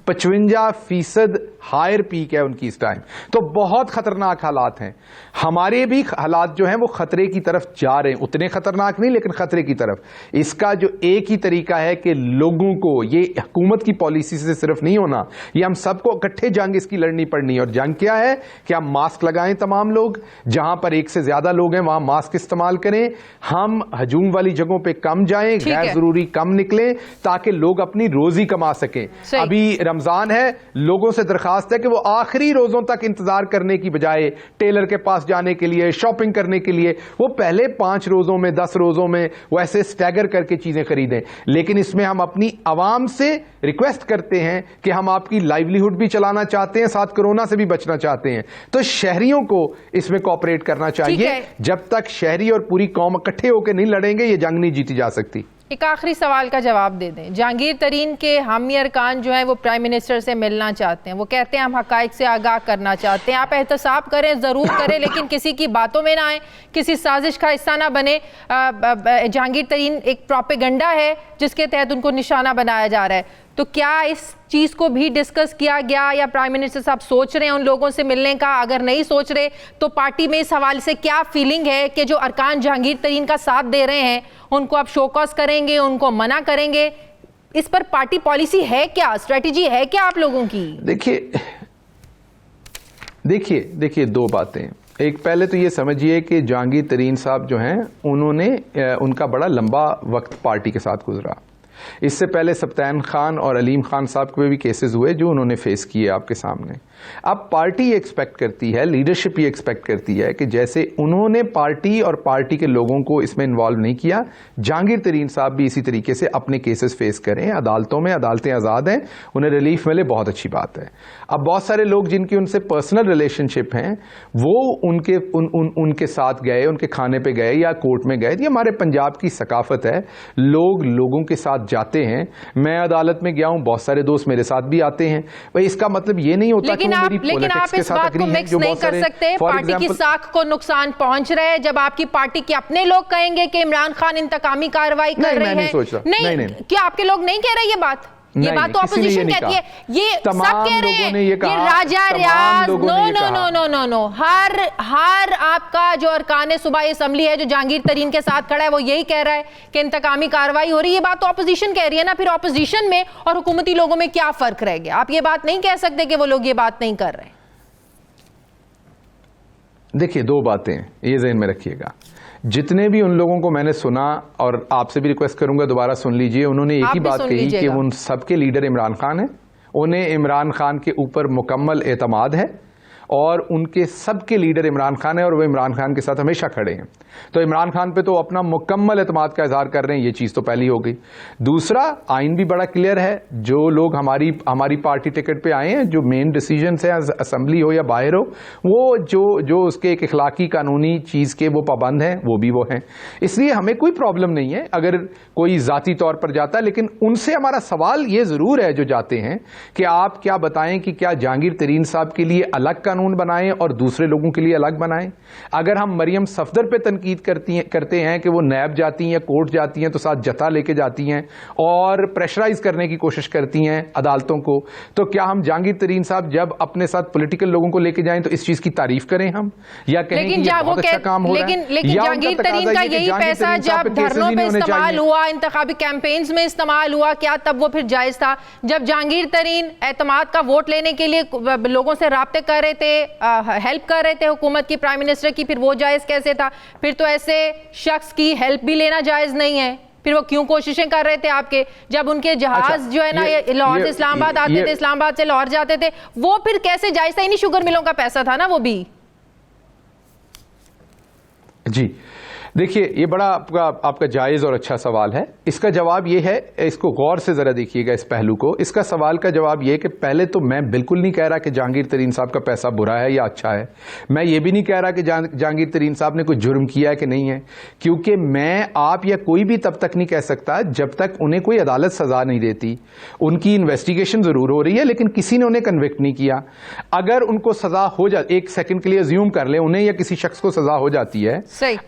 55% हायर पीक है उनकी इस टाइम। तो बहुत खतरनाक हालात हैं। हमारे भी हालात जो हैं वो खतरे की तरफ जा रहे हैं, उतने खतरनाक नहीं लेकिन खतरे की तरफ। इसका जो एक ही तरीका है कि लोगों को, ये हुकूमत की पॉलिसी से सिर्फ नहीं होना, ये हम सबको इकट्ठे जंग इसकी लड़नी पड़नी है। और जंग क्या है कि हम मास्क लगाएं, तमाम लोग, जहां पर 1 से ज्यादा लोग हैं वहां मास्क इस्तेमाल करें, हम हजूम वाली जगहों पर कम जाएं, गैर जरूरी कम निकलें, ताकि लोग अपनी रोजी कमा सकें। अभी रमजान है, लोगों से दरखास्त है कि वो आखिरी रोजों तक इंतजार करने की बजाय टेलर के पास जाने के लिए, शॉपिंग करने के लिए, वो पहले 5 रोजों में, 10 रोजों में वो ऐसे स्टैगर करके चीजें खरीदें। लेकिन इसमें हम अपनी आवाम से रिक्वेस्ट करते हैं कि हम आपकी लाइवलीहुड भी चलाना चाहते हैं, साथ कोरोना से भी बचना चाहते हैं, तो शहरियों को इसमें कोऑपरेट करना चाहिए। जब तक शहरी और पूरी कौम इकट्ठे होकर नहीं लड़ेंगे, ये जंग नहीं जीती जा सकती। एक आखिरी सवाल का जवाब दे दें। जहांगीर तरीन के हामी अरकान जो हैं वो प्राइम मिनिस्टर से मिलना चाहते हैं, वो कहते हैं हम हकाइक से आगाह करना चाहते हैं। आप एहतसाब करें, ज़रूर करें, लेकिन किसी की बातों में ना आए, किसी साजिश का हिस्सा ना बने। जहांगीर तरीन एक प्रोपेगेंडा है जिसके तहत उनको निशाना बनाया जा रहा है। तो क्या इस चीज़ को भी डिस्कस किया गया या प्राइम मिनिस्टर साहब सोच रहे हैं उन लोगों से मिलने का? अगर नहीं सोच रहे तो पार्टी में इस हवाले से क्या फीलिंग है कि जो अरकान जहांगीर तरीन का साथ दे रहे हैं उनको आप शोकॉज करेंगे, उनको मना करेंगे? इस पर पार्टी पॉलिसी है क्या, स्ट्रेटेजी है क्या आप लोगों की? देखिए दो बातें। एक, पहले तो ये समझिए कि जहांगीर तरीन साहब जो हैं उन्होंने उनका बड़ा लंबा वक्त पार्टी के साथ गुजरा। इससे पहले सब्तैन खान और अलीम खान साहब के भी केसेस हुए जो उन्होंने फेस किए आपके सामने। अब पार्टी ये एक्सपेक्ट करती है, लीडरशिप ये एक्सपेक्ट करती है कि जैसे उन्होंने पार्टी और पार्टी के लोगों को इसमें इन्वॉल्व नहीं किया, जहांगीर तरीन साहब भी इसी तरीके से अपने केसेस फेस करें अदालतों में। अदालतें आज़ाद हैं, उन्हें रिलीफ मिले, बहुत अच्छी बात है। अब बहुत सारे लोग जिनकी उनसे पर्सनल रिलेशनशिप हैं वो उनके साथ गए, उनके खाने पे गए या कोर्ट में गए। ये हमारे पंजाब की सकाफत है, लोग लोगों के साथ जाते हैं। मैं अदालत में गया हूं, बहुत सारे दोस्त मेरे साथ भी आते हैं। भाई इसका मतलब ये नहीं होता कि लेकिन आप इस बात को मिक्स नहीं कर सकते। पार्टी की साख को नुकसान पहुंच रहा है जब आपकी पार्टी के अपने लोग कहेंगे कि इमरान खान इंतकामी कार्रवाई कर रहे हैं। नहीं, क्या आपके लोग नहीं कह रहे ये बात? ये बात तो ऑपोजिशन कहती है, ये सब कह रहे हैं। ये राजा रियाज, नो, हर आपका जो अरकान सूबाई असम्बली है जो जहांगीर तरीन के साथ खड़ा है वो यही कह रहा है कि इंतकामी कार्रवाई हो रही है। ये बात तो ऑपोजिशन कह रही है ना। फिर ऑपोजिशन में और हुकूमती लोगों में क्या फर्क रह गया? आप ये बात नहीं कह सकते कि वो लोग ये बात नहीं कर रहे। देखिए, दो बातें ये ज़हन में रखिएगा। जितने भी उन लोगों को मैंने सुना, और आपसे भी रिक्वेस्ट करूंगा दोबारा सुन लीजिए, उन्होंने एक ही बात कही कि उन सबके लीडर इमरान खान है, उन्हें इमरान खान के ऊपर मुकम्मल एतमाद है और उनके सबके लीडर इमरान खान है और वो इमरान खान के साथ हमेशा खड़े हैं। तो इमरान खान पे तो अपना मुकम्मल एतमाद का इजहार कर रहे हैं, ये चीज़ तो पहली हो गई। दूसरा, आइन भी बड़ा क्लियर है, जो लोग हमारी पार्टी टिकट पे आए हैं, जो मेन डिसीजन है असम्बली हो या बाहर हो, वो जो उसके एक इखलाकी कानूनी चीज़ के वो पाबंद हैं, वो भी वो हैं। इसलिए हमें कोई प्रॉब्लम नहीं है अगर कोई ज़ाती तौर पर जाता है। लेकिन उनसे हमारा सवाल ये ज़रूर है जो जाते हैं कि आप क्या बताएं कि क्या जहांगीर तरीन साहब के लिए अलग कानून बनाएं और दूसरे लोगों के लिए अलग बनाएं? अगर हम मरियम सफदर पे तनकीद करते हैं कि वो नैब जाती हैं, कोर्ट जाती हैं, तो साथ जता लेके जाती हैं और प्रेशराइज करने की कोशिश करती हैं अदालतों को, तो क्या हम जहांगीर तरीन साहब जब अपने साथ पॉलिटिकल लोगों को लेके जाएं तो इस चीज की तारीफ करें हम, या कहें कि ये बहुत अच्छा काम हो रहा है? लेकिन जहांगीर तरीन का यही पैसा जब धरनों पे इस्तेमाल हुआ, इंतखाबी कैंपेन्स में इस्तेमाल हुआ, क्या तब वो फिर जायज था? जब जहांगीर तरीन एतमाद का वोट लेने के लिए लोगों से राब्ते कर रहे थे, हेल्प कर रहे थे हुकूमत की, प्राइम मिनिस्टर की, फिर वो जायज कैसे था? फिर तो ऐसे शख्स की हेल्प भी लेना जायज नहीं है। फिर वो क्यों कोशिशें कर रहे थे आपके? जब उनके जहाज जो है ना लाहौर से इस्लामाबाद आते थे, इस्लामाबाद से लाहौर जाते थे, वो फिर कैसे जायज था? इन्हीं शुगर मिलों का पैसा था ना वो भी। जी देखिए, ये बड़ा आपका जायज़ और अच्छा सवाल है। इसका जवाब ये है, इसको गौर से ज़रा देखिएगा इस पहलू को। इसका सवाल का जवाब ये कि पहले तो मैं बिल्कुल नहीं कह रहा कि जहांगीर तरीन साहब का पैसा बुरा है या अच्छा है। मैं ये भी नहीं कह रहा कि जहांगीर तरीन साहब ने कोई जुर्म किया है कि नहीं है, क्योंकि मैं, आप या कोई भी तब तक नहीं कह सकता जब तक उन्हें कोई अदालत सज़ा नहीं देती। उनकी इन्वेस्टिगेशन ज़रूर हो रही है लेकिन किसी ने उन्हें कन्विक्ट नहीं किया। अगर उनको सज़ा हो जाए, एक सेकेंड के लिए अज्यूम कर लें उन्हें या किसी शख्स को सज़ा हो जाती है,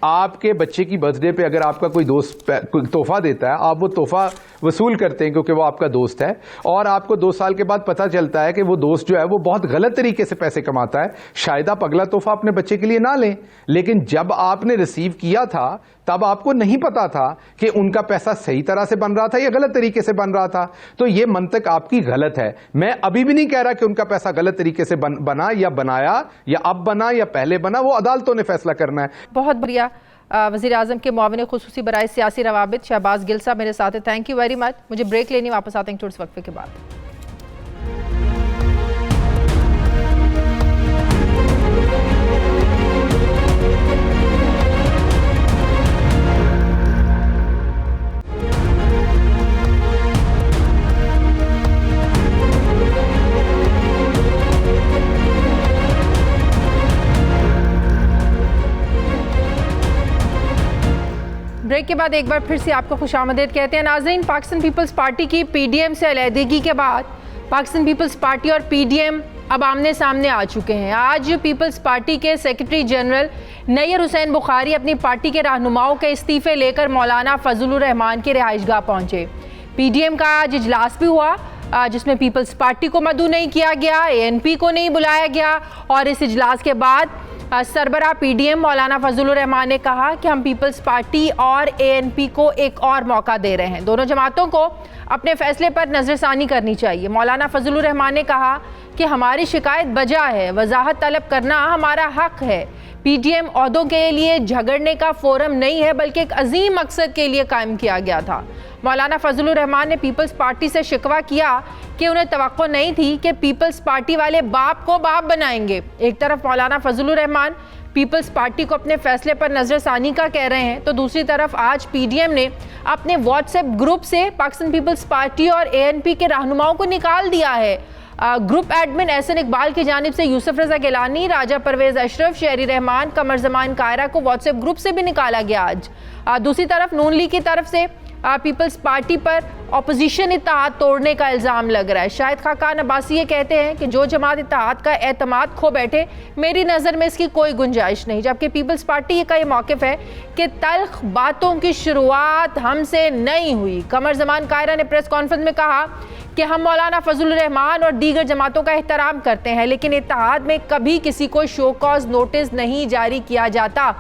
आपके बच्चे की बर्थडे पे अगर आपका कोई दोस्त तोहफा देता है, आप वो तोहफा वसूल करते हैं क्योंकि वो आपका दोस्त है, और आपको 2 साल के बाद पता चलता है कि वो दोस्त जो है वो बहुत गलत तरीके से पैसे कमाता है, शायद आप अगला तोहफा अपने बच्चे के लिए ना लें। लेकिन जब आपने रिसीव किया था तब आपको नहीं पता था कि उनका पैसा सही तरह से बन रहा था या गलत तरीके से बन रहा था। तो ये मंतक आपकी गलत है। मैं अभी भी नहीं कह रहा कि उनका पैसा गलत तरीके से बना या बनाया या अब बना या पहले बना, वो अदालतों ने फैसला करना है। बहुत बढ़िया। वज़ीर आज़म के मुआविन खुसूसी बराए सियासी रवाबित शहबाज गिल साहब मेरे साथ है। Thank you very much. मुझे ब्रेक लेनी, वापस आते हैं थोड़े से वक्फे के बाद। ब्रेक के बाद एक बार फिर से आपको खुशामदीद कहते हैं। नाज़रीन, पाकिस्तान पीपल्स पार्टी की पीडीएम से अलहदगी के बाद पाकिस्तान पीपल्स पार्टी और पीडीएम अब आमने सामने आ चुके हैं। आज पीपल्स पार्टी के सेक्रेटरी जनरल नैयर हुसैन बुखारी अपनी पार्टी के रहनुमाओं के इस्तीफे लेकर मौलाना फजलुर रहमान की रिहाइशगाह पहुंचे। पीडीएम का आज इजलास भी हुआ। जिसमें पीपल्स पार्टी को मदऊ नहीं किया गया, एएनपी को नहीं बुलाया गया। और इस इजलास के बाद सरबराह पीडीएम मौलाना फजलुर रहमान ने कहा कि हम पीपल्स पार्टी और एएनपी को एक और मौका दे रहे हैं, दोनों जमातों को अपने फैसले पर नजरसानी करनी चाहिए। मौलाना फजलुर रहमान ने कहा कि हमारी शिकायत बजा है, वजाहत तलब करना हमारा हक है। पीडीएम ओहदों के लिए झगड़ने का फोरम नहीं है, बल्कि एक अजीम मकसद के लिए कायम किया गया था। मौलाना फजलुर रहमान ने पीपल्स पार्टी से शिकवा किया कि उन्हें तवक्को नहीं थी कि पीपल्स पार्टी वाले बाप को बाप बनाएंगे। एक तरफ मौलाना फजलुर रहमान पीपल्स पार्टी को अपने फैसले पर नजरसानी का कह रहे हैं, तो दूसरी तरफ आज पीडीएम ने अपने व्हाट्सएप ग्रुप से पाकिस्तान पीपल्स पार्टी और एएनपी के रहनुमाओं को निकाल दिया है। ग्रुप एडमिन एहसन इकबाल की जानिब से यूसुफ रजा गिलानी, राजा परवेज अशरफ, शेरी रहमान, कमर जमान कायरा को व्हाट्सएप ग्रुप से भी निकाला गया आज। दूसरी तरफ नून लीग की तरफ से पीपल्स पार्टी पर अपोजिशन इत्तेहाद तोड़ने का इल्ज़ाम लग रहा है। शाहिद खाकान अब्बासी ये कहते हैं कि जो जमात इत्तेहाद का एतमाद खो बैठे, मेरी नज़र में इसकी कोई गुंजाइश नहीं। जबकि पीपल्स पार्टी का ये मौक़िफ़ है कि तल्ख बातों की शुरुआत हमसे नहीं हुई। कमर जमान कायरा ने प्रेस कॉन्फ्रेंस में कहा कि हम मौलाना फजलुर रहमान और दीगर जमातों का एहतराम करते हैं, लेकिन इत्तेहाद में कभी किसी को शो कॉज नोटिस नहीं जारी किया जाता।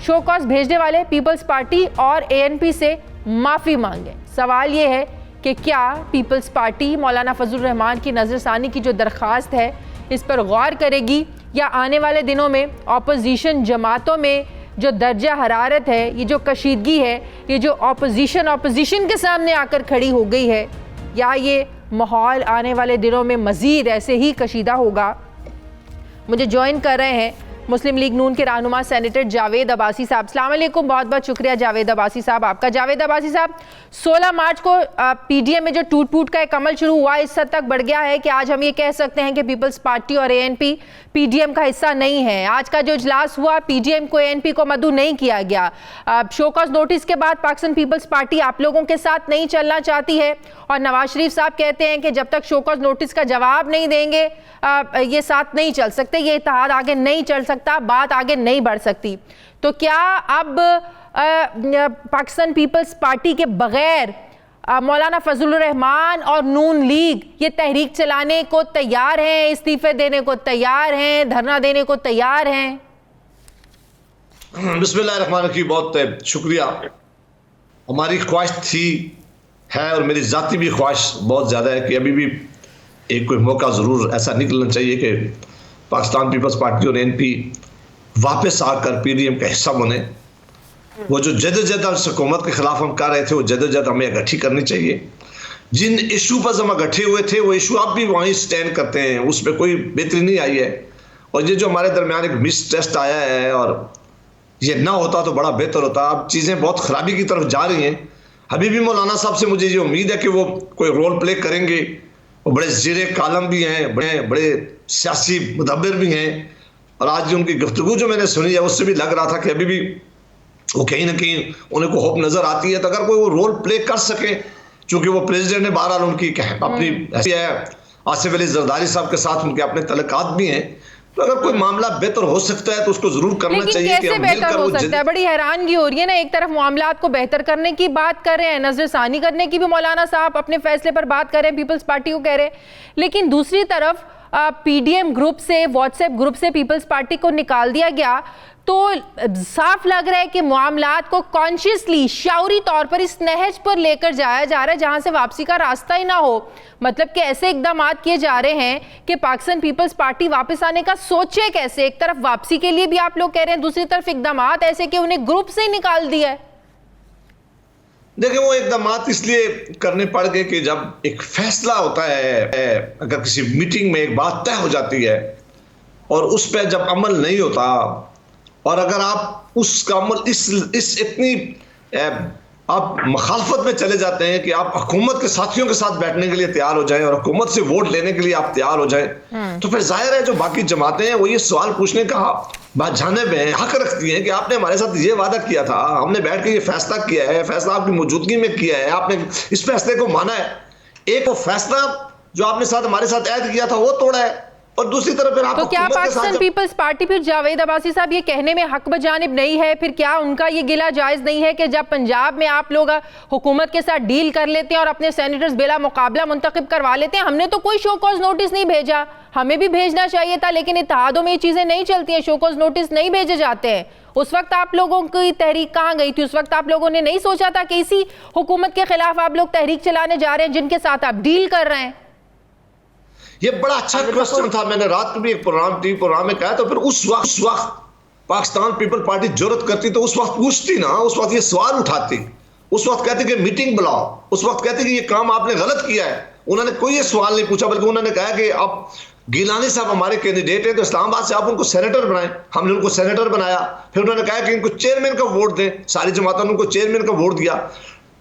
शो कॉज भेजने वाले पीपल्स पार्टी और एएनपी से माफ़ी मांगे। सवाल ये है कि क्या पीपल्स पार्टी मौलाना फजलुर रहमान की नज़रसानी की जो दरख्वास्त है इस पर गौर करेगी, या आने वाले दिनों में अपोजिशन जमातों में जो दर्जा हरारत है, ये जो कशीदगी है, ये जो अपोजिशन के सामने आकर खड़ी हो गई है, या ये माहौल आने वाले दिनों में मज़ीद ऐसे ही कशीदा होगा। मुझे ज्वाइन कर रहे हैं मुस्लिम लीग नून के रहनुमा सेनेटर जावेद अब्बासी साहब। अस्सलाम वालेकुम, बहुत बहुत शुक्रिया जावेद अब्बासी साहब आपका। जावेद अब्बासी साहब, 16 मार्च को पीडीएम में जो टूट फूट का एक अमल शुरू हुआ, इस हद तक बढ़ गया है कि आज हम ये कह सकते हैं कि पीपल्स पार्टी और एएनपी पीडीएम का हिस्सा नहीं है। आज का जो इजलास हुआ, पीडीएम को एएनपी को मदऊ नहीं किया गया। शोकॉज नोटिस के बाद पाकिस्तान पीपल्स पार्टी आप लोगों के साथ नहीं चलना चाहती है, और नवाज शरीफ साहब कहते हैं कि जब तक शोकॉज नोटिस का जवाब नहीं देंगे ये साथ नहीं चल सकते, ये इत्तेहाद आगे नहीं चल सकता, बात आगे नहीं बढ़ सकती। तो क्या अब पाकिस्तान पीपल्स पार्टी के बगैर मौलाना फजलुर रहमान और नून लीग ये तहरीक चलाने को तैयार हैं, इस्तीफे देने को तैयार हैं, धरना देने को तैयार हैं? बिस्मिल्लाहिर्रहमानिर्रहीम, बहुत शुक्रिया। हमारी ख्वाहिश थी, है, और मेरी ज़ाती भी ख्वाहिश बहुत ज़्यादा है कि अभी भी एक कोई मौका ज़रूर ऐसा निकलना चाहिए कि पाकिस्तान पीपल्स पार्टी और एएनपी वापस आकर पीडीएम का हिस्सा बने। वो जो जदोजहद हुकूमत के खिलाफ हम कर रहे थे, वो जदोजहद हमें इकट्ठी करनी चाहिए। जिन इशू पर हम इकट्ठे हुए थे वो इशू अब भी वहीं स्टैंड करते हैं, उसमें कोई बेहतरी नहीं आई है। और ये जो हमारे दरमियान एक मिस टेस्ट आया है, और ये ना होता तो बड़ा बेहतर होता। अब चीज़ें बहुत ख़राबी की तरफ जा रही हैं। अभी भी मौलाना साहब से मुझे ये उम्मीद है कि वो कोई रोल प्ले करेंगे। वो बड़े ज़ीरे कालम भी हैं, बड़े सियासी मुदब्बिर भी हैं, और आज उनकी गुफ्तगू जो मैंने सुनी है उससे भी लग रहा था कि अभी भी वो कहीं ना कहीं उन्हें को होप नज़र आती है। तो अगर कोई वो रोल प्ले कर सके, चूँकि वो प्रेसिडेंट ने बहरहाल उनकी अपनी ऐसी है, आसिफ अली जरदारी साहब के साथ उनके अपने तल्लुकात भी हैं, तो अगर कोई मामला बेहतर हो सकता है तो उसको जरूर करना चाहिए। कैसे बेहतर हो सकता है? बड़ी हैरानगी हो रही है ना। एक तरफ मामलात को बेहतर करने की बात कर रहे हैं, नजरसानी करने की भी मौलाना साहब अपने फैसले पर बात कर रहे हैं, पीपल्स पार्टी को कह रहे हैं, लेकिन दूसरी तरफ पीडीएम ग्रुप से, व्हाट्सएप ग्रुप से पीपल्स पार्टी को निकाल दिया गया। तो साफ लग रहा है कि मामलात को कॉन्शियसली, शऊरी तौर पर इस नहज पर लेकर जाया जा रहा है जहां से वापसी का रास्ता ही ना हो। मतलब कि ऐसे इकदाम किए जा रहे हैं कि पाकिस्तान पीपल्स पार्टी वापस आने का सोचे कैसे। एक तरफ वापसी के लिए भी आप लोग कह रहे हैं, दूसरी तरफ इकदाम ऐसे कि उन्हें ग्रुप से ही निकाल दिया है। देखिए, वो इकदाम इसलिए करने पड़ गए कि जब एक फैसला होता है, अगर किसी मीटिंग में एक बात तय हो जाती है और उस पर जब अमल नहीं होता, और अगर आप उसका अमल इस इतनी आप मुखालफत में चले जाते हैं कि आप हुकूमत के साथियों के साथ बैठने के लिए तैयार हो जाएं और हुकूमत से वोट लेने के लिए आप तैयार हो जाएं, तो फिर जाहिर है जो बाकी जमातें हैं वो ये सवाल पूछने का जानिब है, हक रखती हैं कि आपने हमारे साथ ये वादा किया था, हमने बैठ के ये फैसला किया है, फैसला आपकी मौजूदगी में किया है, आपने इस फैसले को माना है। एक वो फैसला जो आपने साथ हमारे साथ ऐद किया था वो तोड़ा है, और दूसरी तरफ फिर आप तो क्या पाकिस्तान पीपल्स पार्टी फिर जावेद अब्बासी साहब ये कहने में हक बजानिब नहीं है? फिर क्या उनका ये गिला जायज नहीं है कि जब पंजाब में आप लोग हुकूमत के साथ डील कर लेते हैं और अपने सेनेटर्स बिला मुकाबला मुंतखब करवा लेते हैं? हमने तो कोई शो कॉज नोटिस नहीं भेजा, हमें भी भेजना चाहिए था, लेकिन इत्तेहादों में ये चीजें नहीं चलती हैं, शो कॉज नोटिस नहीं भेजे जाते हैं। उस वक्त आप लोगों की तहरीक कहाँ गई थी? उस वक्त आप लोगों ने नहीं सोचा था कि इसी हुकूमत के खिलाफ आप लोग तहरीक चलाने जा रहे हैं जिनके साथ आप डील कर रहे हैं? ये बड़ा अच्छा क्वेश्चन था, मैंने रात को भी एक टीवी प्रोग्राम में कहा। तो फिर उस वक्त पाकिस्तान पीपल पार्टी जरूरत करती तो उस वक्त पूछती ना, उस वक्त ये सवाल उठाती, उस वक्त कहती कि मीटिंग बुलाओ, उस वक्त कहती कि ये काम आपने गलत किया है। उन्होंने कोई ये सवाल नहीं पूछा, बल्कि उन्होंने कहा कि अब गिलानी साहब हमारे कैंडिडेट हैं तो इस्लामाबाद से आप उनको सेनेटर बनाएं। हमने उनको सेनेटर बनाया। फिर उन्होंने कहा कि इनको चेयरमैन का वोट दें, सारी जमातों ने उनको चेयरमैन का वोट दिया।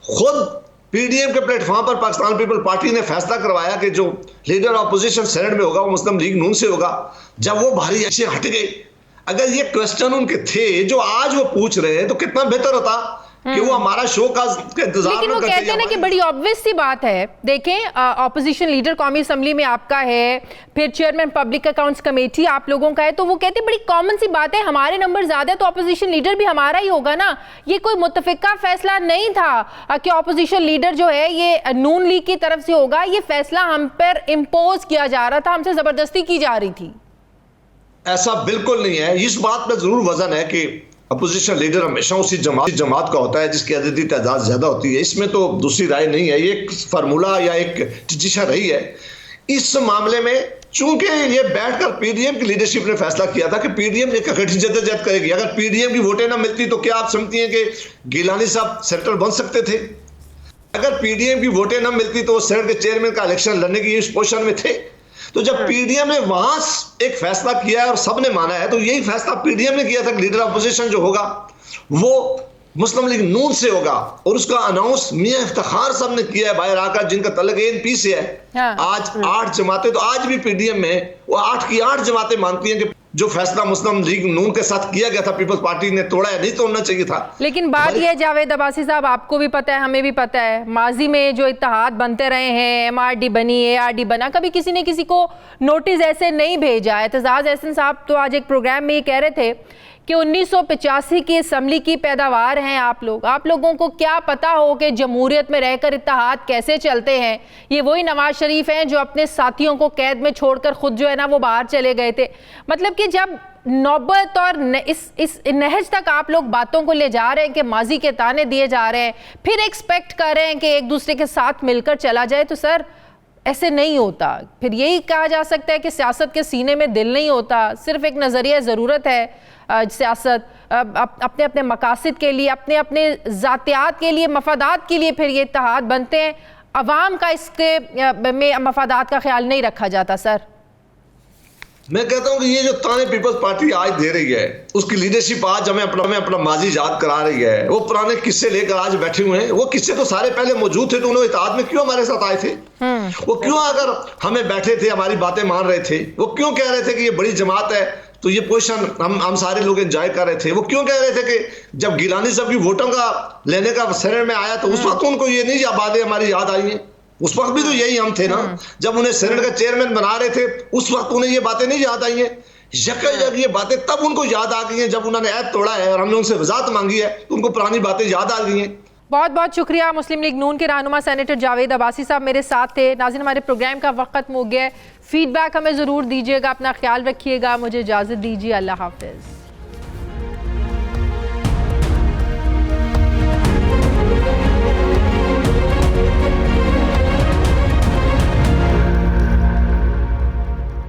खुद पीडीएम के प्लेटफॉर्म पर पाकिस्तान पीपल पार्टी ने फैसला करवाया कि जो लीडर ऑपोजिशन सेनेट में होगा वो मुस्लिम लीग नून से होगा। जब वो भारी ऐसे हट गए, अगर ये क्वेश्चन उनके थे जो आज वो पूछ रहे हैं तो कितना बेहतर होता कि वो हमारा शो का इंतजार। लेकिन वो कहते हैं ना कि बड़ी ऑब्वियस सी बात है, देखें ऑपोजिशन लीडर कौमी असेंबली में आपका है, फिर चेयरमैन पब्लिक अकाउंट्स कमेटी आप लोगों का है, तो वो कहते हैं बड़ी कॉमन सी बात है, हमारे नंबर ज्यादा है तो ऑपोजिशन लीडर भी हमारा ही होगा ना। ये कोई मुत्तफिका फैसला नहीं था कि ऑपोजिशन लीडर जो है ये नून लीग की तरफ से होगा, ये फैसला हम पर इम्पोज किया जा रहा था, हमसे जबरदस्ती की जा रही थी। ऐसा बिल्कुल नहीं है। इस बात पर जरूर वजन है कि अपोजिशन लीडर हमेशा उसी जमात का होता है जिसकी अददी तादाद ज्यादा होती है। इसमें तो दूसरी राय नहीं है, ये एक फार्मूला या एक जिशा रही है। इस मामले में चूंकि ये बैठकर पीडीएम की लीडरशिप ने फैसला किया था कि पीडीएम एक कठिन जद्दोजहद करेगी। अगर पीडीएम की वोटें ना मिलती तो क्या आप समझती हैं कि गिलानी साहब सेनेटर बन सकते थे? अगर पीडीएम की वोटें ना मिलती तो वो सेनेट के चेयरमैन का इलेक्शन लड़ने की इस पोजीशन में थे। तो जब पीडीएम ने वहां एक फैसला किया है और सबने माना है, तो यही फैसला पीडीएम ने किया था कि लीडर अपोजिशन जो होगा वो मुस्लिम लीग नून से होगा। और उसका अनाउंस मियां इफ्तिखार साहब ने किया है बाहर आकर, जिनका तल्लुक एएनपी से है। आज 8 जमातें, तो आज भी पीडीएम में वो 8 की 8 जमातें मानती हैं कि जो फैसला मुस्लिम लीग नून के साथ किया गया था पीपल्स पार्टी ने तोड़ा है, नहीं तोड़ना चाहिए था। लेकिन बात यह है जावेद अब्बासी साहब, आपको भी पता है, हमें भी पता है, माजी में जो इत्तेहाद बनते रहे हैं, एमआरडी बनी, एआरडी बना, कभी किसी ने किसी को नोटिस ऐसे नहीं भेजा है। एतजाज एहसन साहब तो आज एक प्रोग्राम में ये कह रहे थे कि 1985 की असम्बली की पैदावार हैं आप लोगों को क्या पता हो कि जमहूरियत में रहकर इत्तेहाद कैसे चलते हैं। ये वही नवाज शरीफ हैं जो अपने साथियों को कैद में छोड़कर खुद जो है ना वो बाहर चले गए थे। मतलब कि जब नौबत और इस नहज तक आप लोग बातों को ले जा रहे हैं कि माजी के ताने दिए जा रहे हैं, फिर एक्सपेक्ट कर रहे हैं कि एक दूसरे के साथ मिलकर चला जाए, तो सर ऐसे नहीं होता। फिर यही कहा जा सकता है कि सियासत के सीने में दिल नहीं होता, सिर्फ एक नज़रिया ज़रूरत है। सियासत अपने अपने मकासद के लिए, अपने अपने ज़ातियात के लिए, मफादात के लिए फिर ये इत्तेहाद बनते हैं। अवाम का इसके में मफादात का ख्याल नहीं रखा जाता। सर मैं कहता हूं कि ये जो ताने पीपल्स पार्टी आज दे रही है, उसकी लीडरशिप आज हमें अपना माजी याद करा रही है। वो पुराने किस्से लेकर आज बैठे हुए हैं। वो किस्से तो सारे पहले मौजूद थे, तो उन्होंने इत्तेहाद में क्यों हमारे साथ आए थे? वो क्यों अगर हमें बैठे थे, हमारी बातें मान रहे थे? वो क्यों कह रहे थे कि ये बड़ी जमात है तो ये पोजीशन हम सारे लोग एंजॉय कर रहे थे? वो क्यों कह रहे थे कि जब गिलानी साहब की वोटों का लेने का सेनेट में आया तो उस वक्त उनको ये नहीं बातें हमारी याद आई हैं? उस वक्त भी तो यही हम थे ना, जब उन्हें सेनेट का चेयरमैन बना रहे थे, उस वक्त उन्हें ये बातें नहीं याद आई हैं। यकजक ये बातें तब उनको याद आ गई हैं जब उन्होंने ऐद तोड़ा है और हमने उनसे वजाहत मांगी है, तो उनको पुरानी बातें याद आ गई हैं। बहुत बहुत शुक्रिया। मुस्लिम लीग नून के रहनुमा सेनेटर जावेद अब्बासी साहब मेरे साथ थे। नाज़रीन, हमारे प्रोग्राम का वक्त खत्म हो गया है। फीडबैक हमें ज़रूर दीजिएगा, अपना ख्याल रखिएगा। मुझे इजाज़त दीजिए, अल्लाह हाफ़िज़।